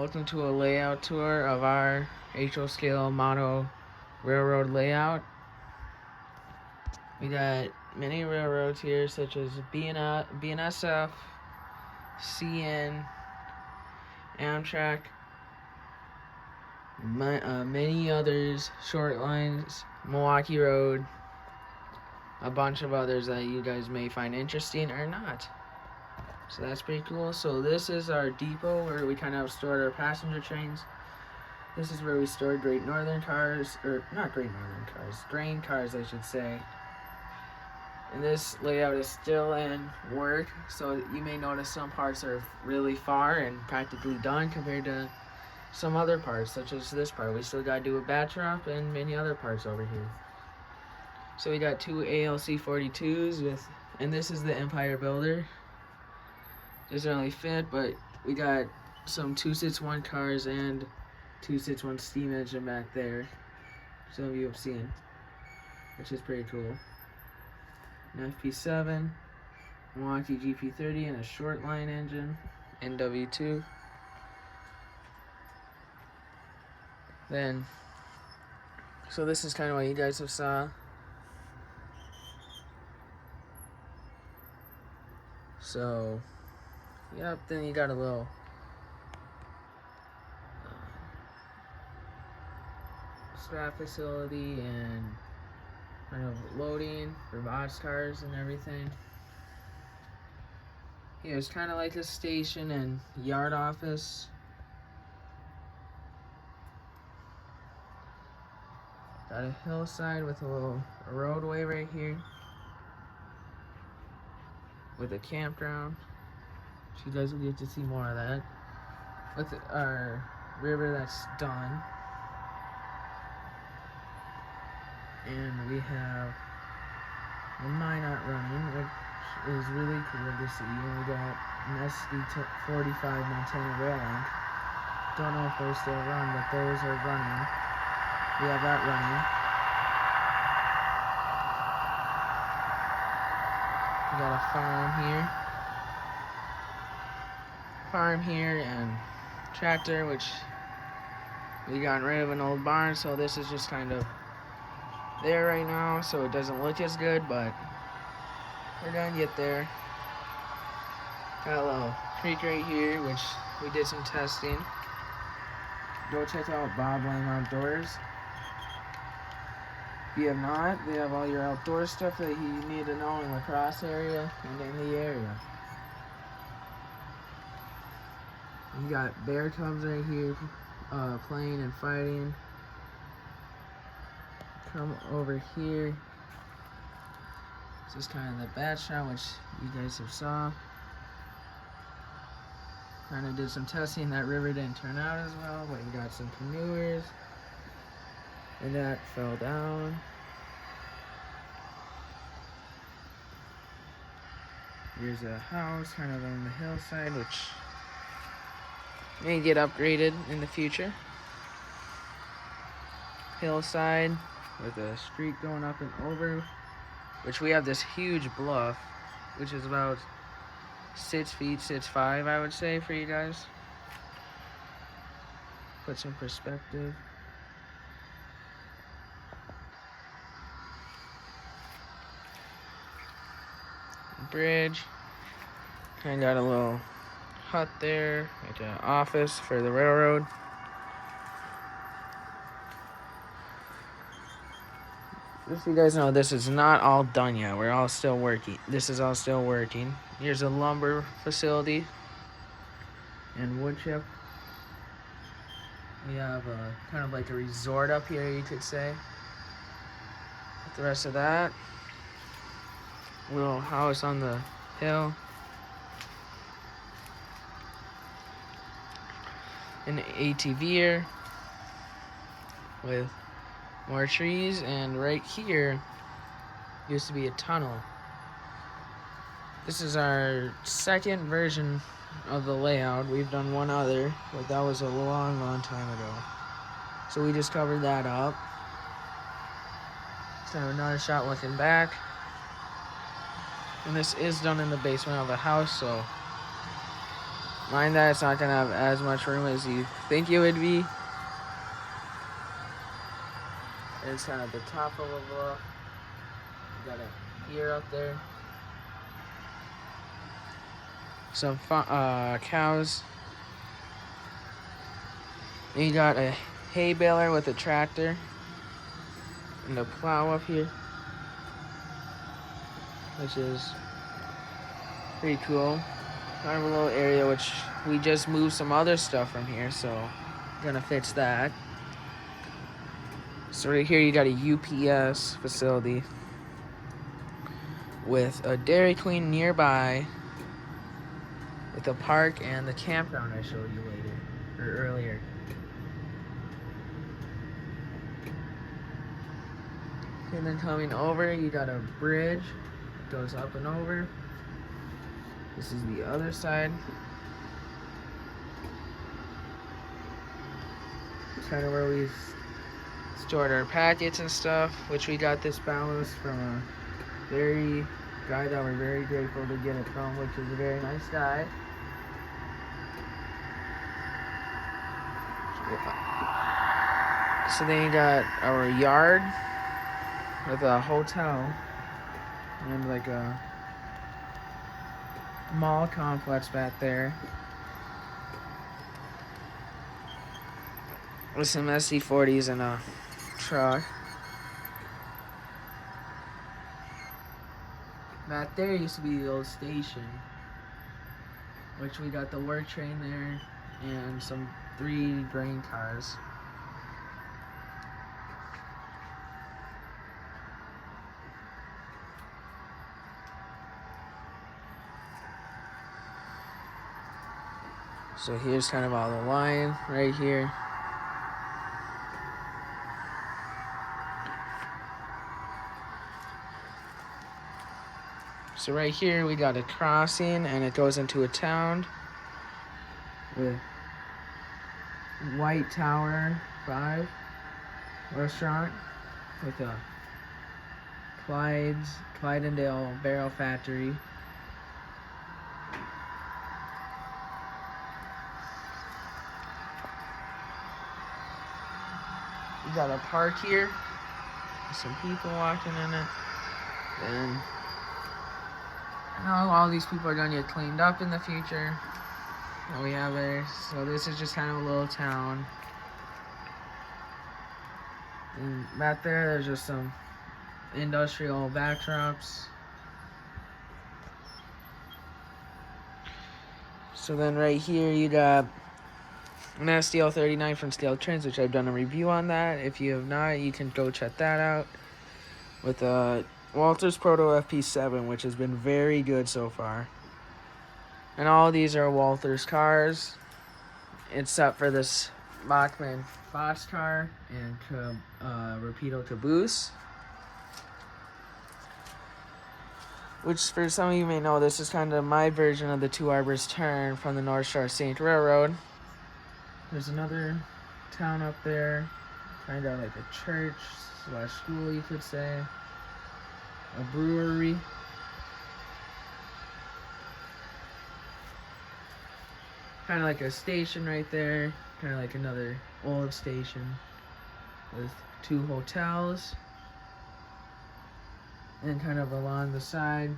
Welcome to a layout tour of our HO scale model railroad layout. We got many railroads here such as BNSF, CN, Amtrak, many others, short lines, Milwaukee Road, a bunch of others that you guys may find interesting or not. So that's pretty cool. So this is our depot where we kind of stored our passenger trains. This is where we stored Great Northern cars, or not Great Northern cars, grain cars I should say. And this layout is still in work, so you may notice some parts are really far and practically done compared to some other parts, such as this part. We still gotta do a batch up and many other parts over here. So we got two ALC 42s with, and this is the Empire Builder. Doesn't really fit, but we got some 261 cars and 261 steam engine back there. Some of you have seen, which is pretty cool. An FP7, Milwaukee GP30, and a short line engine, NW2. Then, so this is kind of what you guys have saw. So, yep, then you got a little scrap facility and kind of loading for boxcars and everything. Yeah, it's kind of like a station and yard office. Got a hillside with a little roadway right here with a campground. So you guys will get to see more of that. With our river that's done. And we have the Minot running, which is really cool to see. And we got an SD45 Montana rail link. Don't know if those still run, but those are running. We have that running. We got a farm here, and tractor, which we got rid of an old barn, so this is just kind of there right now, so it doesn't look as good, but we're gonna get there. Got a little creek right here, which we did some testing. Go check out Bob Lang Outdoors. If you have not, they have all your outdoor stuff that you need to know in La Crosse area and in the area. You got bear cubs right here, playing and fighting. Come over here. This is kind of the bat shot, which you guys have saw. Kind of did some testing. That river didn't turn out as well, but you got some canoers. And that fell down. Here's a house kind of on the hillside, which may get upgraded in the future. Hillside with a street going up and over, which we have this huge bluff, which is about 6 feet, 6'5", I would say, for you guys. Put some perspective. Bridge. Kind of got a little hut there, like an office for the railroad. Just so you guys know, this is not all done yet. We're all still working. This is all still working. Here's a lumber facility and wood chip. We have a kind of like a resort up here, you could say. With the rest of that, little house on the hill. An ATV with more trees, and right here used to be a tunnel. This is our second version of the layout. We've done one other, but that was a long time ago. So we just covered that up. So another shot looking back. And this is done in the basement of a house, so Mind that it's not gonna have as much room as you think it would be. It's kind of the top of a bluff. You got a pier up there. Some cows. Then you got a hay baler with a tractor and a plow up here, which is pretty cool. Kind of a little area which we just moved some other stuff from here, so gonna fix that. So right here you got a UPS facility with a Dairy Queen nearby, with a park and the campground I showed you earlier. And then coming over, you got a bridge that goes up and over. This is the other side. It's kind of where we've stored our packets and stuff, which we got this ballast from a guy that we're very grateful to get it from, which is a very nice guy. So then you got our yard with a hotel and like a mall complex back there with some SC40s and a truck. Back there used to be the old station, which we got the work train there and some 3 grain cars. So here's kind of all the line right here. So right here we got a crossing and it goes into a town with White Tower 5 restaurant with a Clydendale Barrel Factory. You got a park here with some people walking in it. And all these people are gonna get cleaned up in the future that we have there. So this is just kind of a little town. And back there's just some industrial backdrops. So then right here you got an STL39 from Steel Trends, which I've done a review on that. If you have not, you can go check that out. With a Walthers Proto FP7, which has been very good so far. And all these are Walthers cars, except for this Bachmann Boxcar and Rapido Caboose. Which, for some of you may know, this is kind of my version of the Two Arbors Turn from the North Shore Scenic Railroad. There's another town up there, kind of like a church / school, you could say. A brewery. Kind of like a station right there. Kind of like another old station with 2 hotels. And kind of along the side,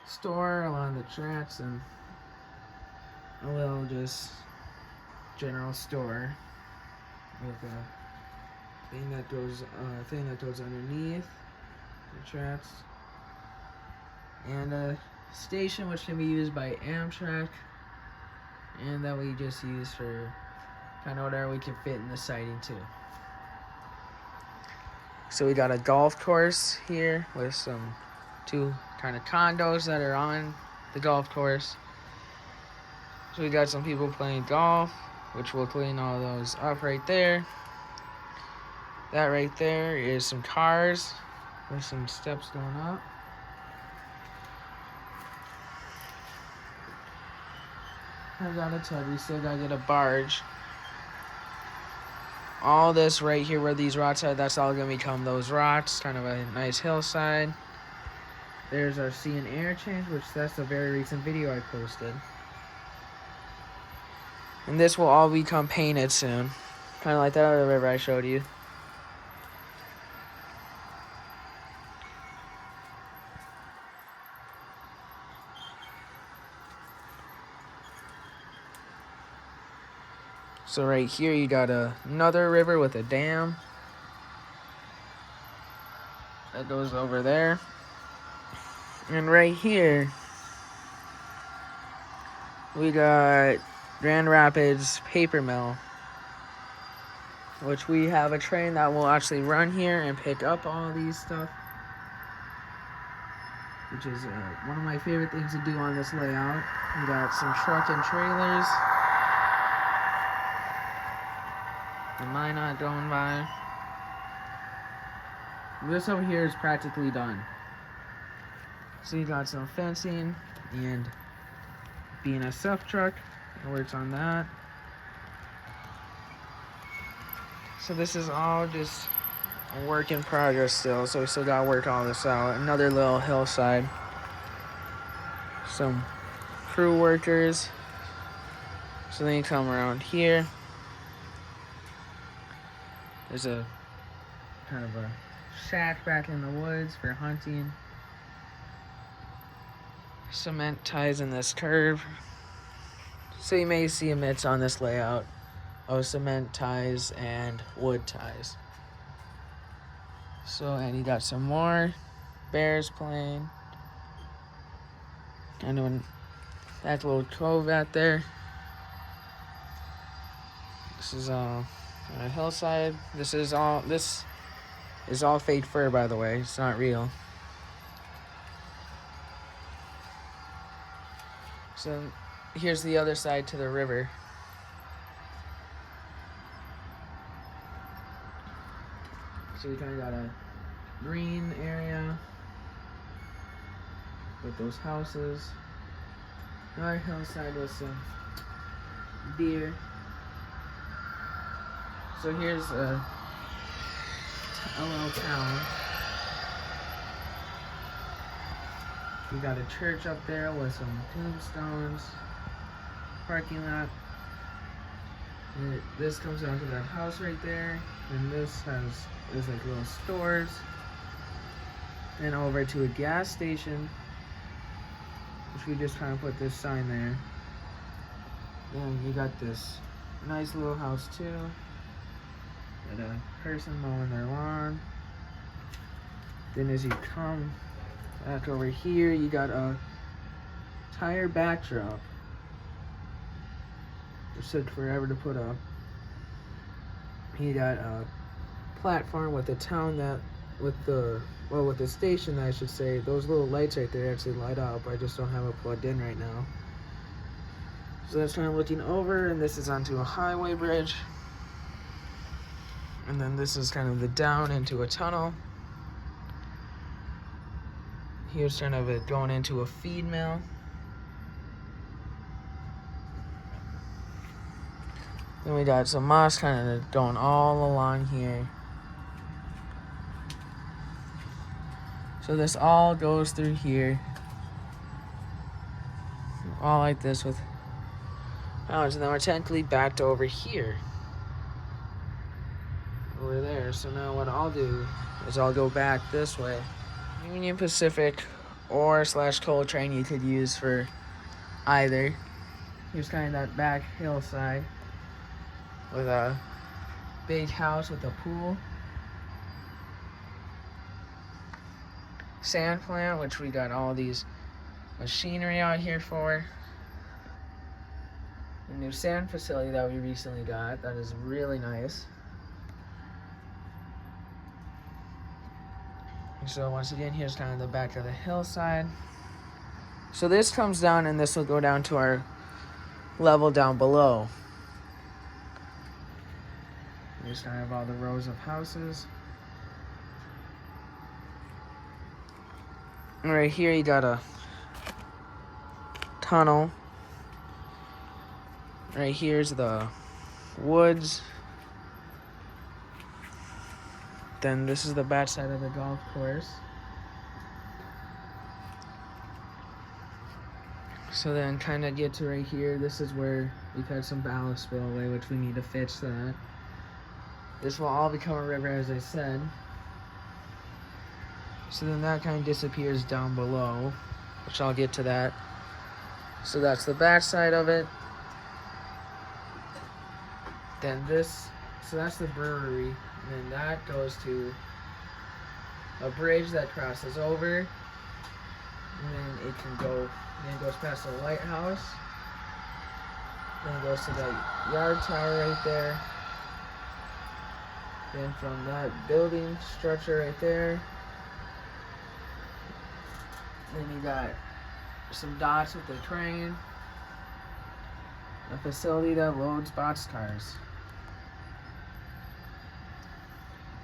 store along the tracks, and a little just general store with a thing that goes underneath the tracks, and a station which can be used by Amtrak, and that we just use for kind of whatever we can fit in the siding too. So we got a golf course here with some 2 kind of condos that are on the golf course. So we got some people playing golf, which we'll clean all those up right there. That right there is some cars with some steps going up. I got a tub, we still gotta get a barge. All this right here where these rocks are, that's all gonna become those rocks, kind of a nice hillside. There's our sea and air change, which that's a very recent video I posted. And this will all become painted soon. Kind of like that other river I showed you. So right here you got another river with a dam. That goes over there. And right here, we got Grand Rapids Paper Mill, which we have a train that will actually run here and pick up all these stuff, which is one of my favorite things to do on this layout. We got some truck and trailers. The Minot going by. This over here is practically done. So you got some fencing and BNSF truck works on that. So this is all just a work in progress still, so we still gotta work all this out. Another little hillside. Some crew workers. So then you come around here. There's a kind of a shack back in the woods for hunting. Cement ties in this curve. So you may see a mix on this layout of cement ties and wood ties. So, and you got some more bears playing. Kind of that little cove out there. This is a hillside. This is all fake fur, by the way. It's not real. So here's the other side to the river. So we kind of got a green area with those houses. Another hillside with some deer. So here's a little town. We got a church up there with some tombstones, parking lot. And this comes down to that house right there, and this is like little stores. And over to a gas station, which we just kind of put this sign there. Then you got this nice little house too. Got a person mowing their lawn. Then as you come back over here, you got a tire backdrop. It took forever to put up. You got a platform with a town with the station, I should say. Those little lights right there actually light up. I just don't have it plugged in right now. So that's kind of looking over, and this is onto a highway bridge. And then this is kind of the down into a tunnel. Here's kind of it going into a feed mill. Then we got some moss kind of going all along here. So this all goes through here. All like this with hours. And then we're technically backed over here. Over there. So now what I'll do is I'll go back this way. Union Pacific or / Coltrane you could use for either. Here's kind of that back hillside with a big house with a pool. Sand plant, which we got all these machinery out here for. A new sand facility that we recently got that is really nice. So once again, here's kind of the back of the hillside. So this comes down, and this will go down to our level down below. Here's kind of all the rows of houses. And right here you got a tunnel. Right here's the woods. Then this is the back side of the golf course. So then kind of get to right here. This is where we've had some ballast spillway, which we need to fix that. This will all become a river, as I said. So then that kind of disappears down below, which I'll get to that. So that's the back side of it. Then this, so that's the brewery. And then that goes to a bridge that crosses over. And then it can go, then it goes past the lighthouse. Then it goes to the yard tower right there. Then from that building structure right there, then you got some dots with the train, a facility that loads boxcars,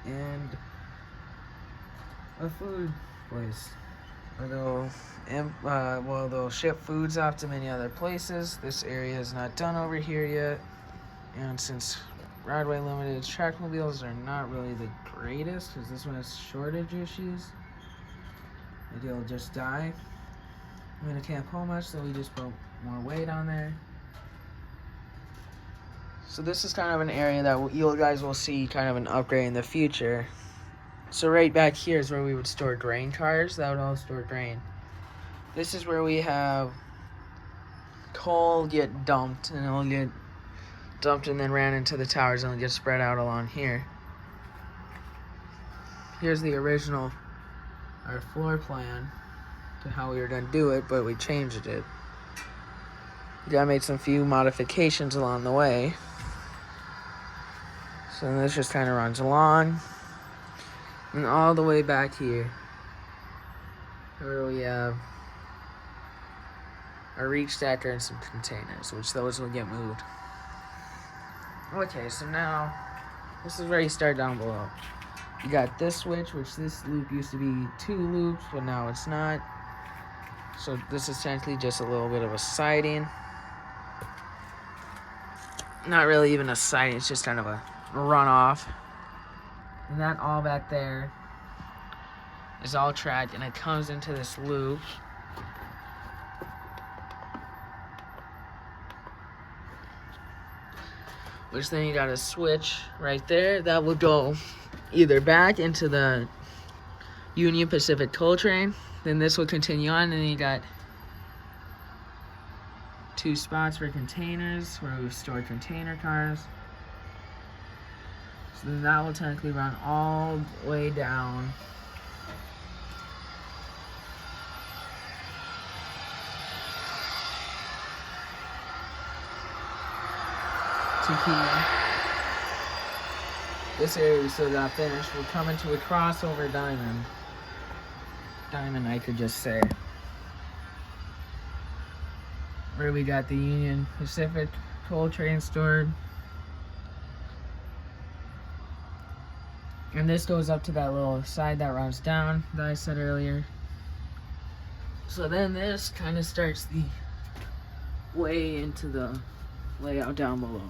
and a food place where they'll ship foods off to many other places. This area is not done over here yet, and since Broadway Limited trackmobiles are not really the greatest, because this one has shortage issues, maybe it'll just die. I mean, it can't pull much, so we just put more weight on there. So this is kind of an area that you guys will see kind of an upgrade in the future. So right back here is where we would store grain cars. That would all store grain. This is where we have coal get dumped, and it'll get dumped and then ran into the towers, and it'll get spread out along here. Here's the original, our floor plan to how we were going to do it, but we changed it. I made some few modifications along the way. So this just kind of runs along. And all the way back here, where we have a reach stacker and some containers, which those will get moved. Okay, so now, this is where you start down below. You got this switch, which this loop used to be 2 loops, but now it's not. So this is technically just a little bit of a siding. Not really even a siding, it's just kind of a runoff. And that all back there is all tracked, and it comes into this loop. Which then you got a switch right there that will go either back into the Union Pacific coal train, then this will continue on, and then you got 2 spots for containers where we've stored container cars. So then that will technically run all the way down to here. This area we still got finished. We're coming to a crossover diamond. Diamond, I could just say. Where we got the Union Pacific coal train stored. And this goes up to that little side that runs down that I said earlier. So then this kind of starts the way into the layout down below.